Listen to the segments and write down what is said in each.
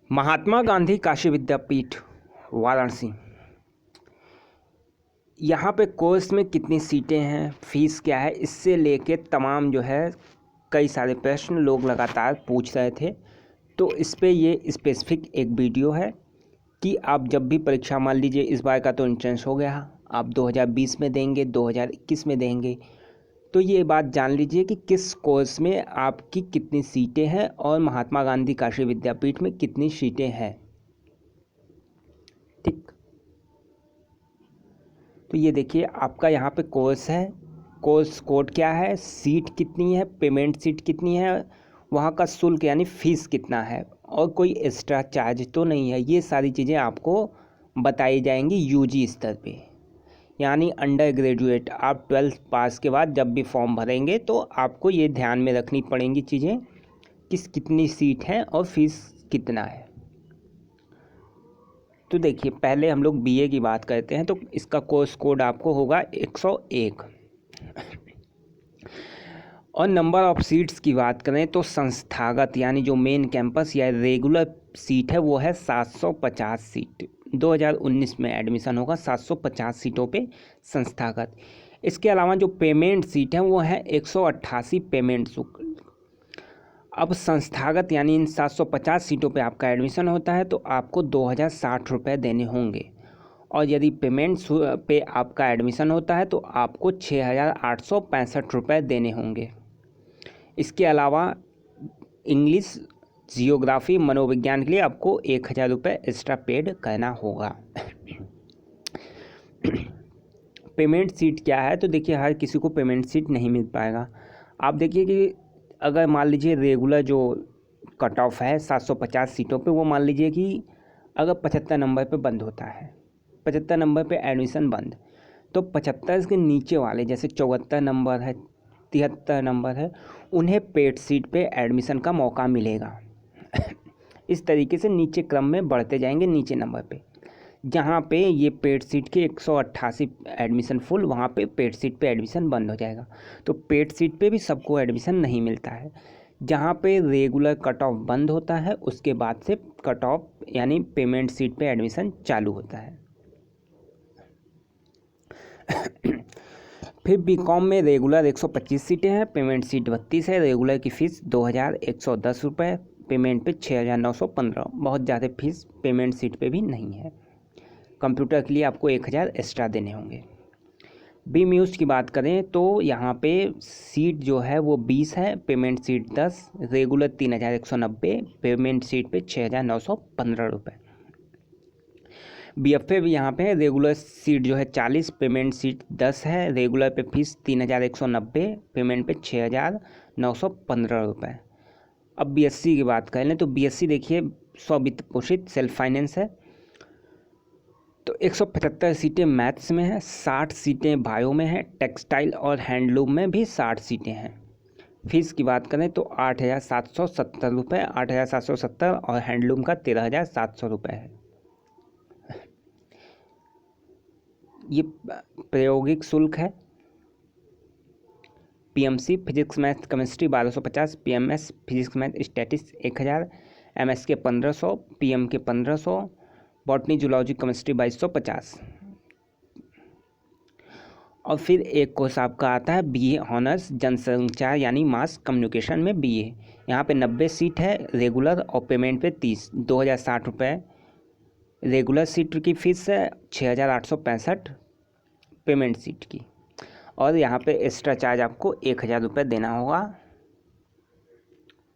महात्मा गांधी काशी विद्यापीठ वाराणसी, यहाँ पे कोर्स में कितनी सीटें हैं, फीस क्या है, इससे लेके तमाम जो है कई सारे प्रश्न लोग लगातार पूछ रहे थे। तो इस पे ये स्पेसिफिक एक वीडियो है कि आप जब भी परीक्षा, मान लीजिए इस बार का तो एंट्रेंस हो गया, आप 2020 में देंगे, 2021 में देंगे, तो ये बात जान लीजिए कि किस कोर्स में आपकी कितनी सीटें हैं और महात्मा गांधी काशी विद्यापीठ में कितनी सीटें हैं। ठीक, तो ये देखिए आपका यहाँ पे कोर्स है, कोर्स कोड क्या है, सीट कितनी है, पेमेंट सीट कितनी है, वहाँ का शुल्क यानी फ़ीस कितना है और कोई एक्स्ट्रा चार्ज तो नहीं है। ये सारी चीज़ें आपको बताई जाएंगी यूजी स्तर पे, यानी अंडर ग्रेजुएट। आप 12th पास के बाद जब भी फॉर्म भरेंगे तो आपको ये ध्यान में रखनी पड़ेंगी चीज़ें कि कितनी सीट है और फीस कितना है। तो देखिए पहले हम लोग बीए की बात करते हैं, तो इसका कोर्स कोड आपको होगा 101। और नंबर ऑफ़ सीट्स की बात करें तो संस्थागत यानी जो मेन कैंपस या रेगुलर सीट है वो है 750 सीट। 2019 में एडमिशन होगा 750 सीटों पे संस्थागत। इसके अलावा जो पेमेंट सीट है वो है 188 पेमेंट शुल्क। अब संस्थागत यानी इन 750 सीटों पे आपका एडमिशन होता है तो आपको 2060 रुपये देने होंगे, और यदि पेमेंट पे आपका एडमिशन होता है तो आपको 6865 रुपये देने होंगे। इसके अलावा इंग्लिश, जियोग्राफी, मनोविज्ञान के लिए आपको 1000 रुपये एक्स्ट्रा पेड करना होगा। पेमेंट सीट क्या है, तो देखिए हर किसी को पेमेंट सीट नहीं मिल पाएगा। आप देखिए कि अगर मान लीजिए रेगुलर जो कट ऑफ है 750 सीटों पे, वो मान लीजिए कि अगर 75 नंबर पे बंद होता है, 75 नंबर पे एडमिशन बंद, तो 75 के नीचे वाले जैसे 74 नंबर है, 73 नंबर है, उन्हें पेड सीट पे एडमिशन का मौका मिलेगा। इस तरीके से नीचे क्रम में बढ़ते जाएंगे नीचे नंबर पे। जहाँ पे ये पेड सीट के 188 एडमिशन फुल, वहाँ पे पेड सीट पे एडमिशन बंद हो जाएगा। तो पेड सीट पे भी सबको एडमिशन नहीं मिलता है। जहाँ पे रेगुलर कट ऑफ बंद होता है उसके बाद से कट ऑफ यानी पेमेंट सीट पे एडमिशन चालू होता है। फिर बीकॉम में रेगुलर 125 सीटें हैं, पेमेंट सीट 32 है, रेगुलर की फ़ीस 2110 रुपये, पेमेंट पे 6915। बहुत ज़्यादा फीस पेमेंट सीट पे भी नहीं है। कंप्यूटर के लिए आपको 1000 एक्स्ट्रा देने होंगे। बी म्यूज़ की बात करें तो यहाँ पे सीट जो है वो 20 है, payment seat 10, regular 3190, payment seat पे 6915 रुपये। बीएफए भी यहाँ पे है, रेगुलर सीट जो है 40, पेमेंट सीट 10 है, रेगुलर पे फीस 3190, पेमेंट पे 6915 रुपये। अब बीएससी की बात कर लें तो बीएससी देखिए स्ववित्त पोषित सेल्फ फाइनेंस है, तो 175 सीटें मैथ्स में है, 60 सीटें बायो में है, टेक्सटाइल और हैंडलूम में भी 60 सीटें हैं। फीस की बात करें तो 8770 रुपये, 8770, और हैंडलूम का 13700 रुपये है। ये प्रायोगिक शुल्क है। PMC physics math chemistry 1250, PMS physics math statics 1000, MS के 1500, पीएम के 1500, बॉटनी जूलॉजी केमिस्ट्री 2250। और फिर एक कोर्स आपका आता है बीए ऑनर्स जनसंचार यानी मास कम्युनिकेशन में बीए। यहाँ पे 90 सीट है रेगुलर और पेमेंट पे 30, 2060 रुपये। रेगुलर सीट की फ़ीस है 6865 पेमेंट सीट की, और यहाँ पे एक्स्ट्रा चार्ज आपको 1000 रुपये देना होगा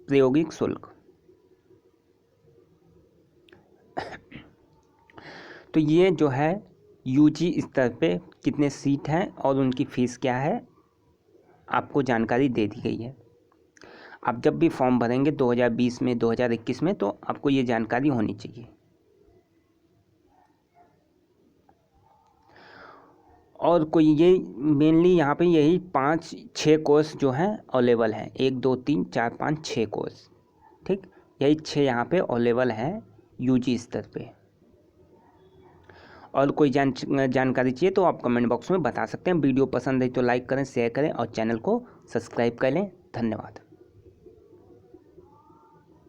प्रायोगिक शुल्क। तो ये जो है यूजी स्तर पे कितने सीट हैं और उनकी फ़ीस क्या है आपको जानकारी दे दी गई है। आप जब भी फॉर्म भरेंगे 2020 में, 2021 में, तो आपको ये जानकारी होनी चाहिए। और कोई ये मेनली यहाँ पे यही 5-6 कोर्स जो हैं अवेलेबल हैं, 1 2 3 4 5 6 कोर्स, ठीक, यही 6 यहाँ पे अवेलेबल हैं यूजी स्तर पे। और कोई जानकारी चाहिए तो आप कमेंट बॉक्स में बता सकते हैं। वीडियो पसंद है तो लाइक करें, शेयर करें और चैनल को सब्सक्राइब कर लें। धन्यवाद।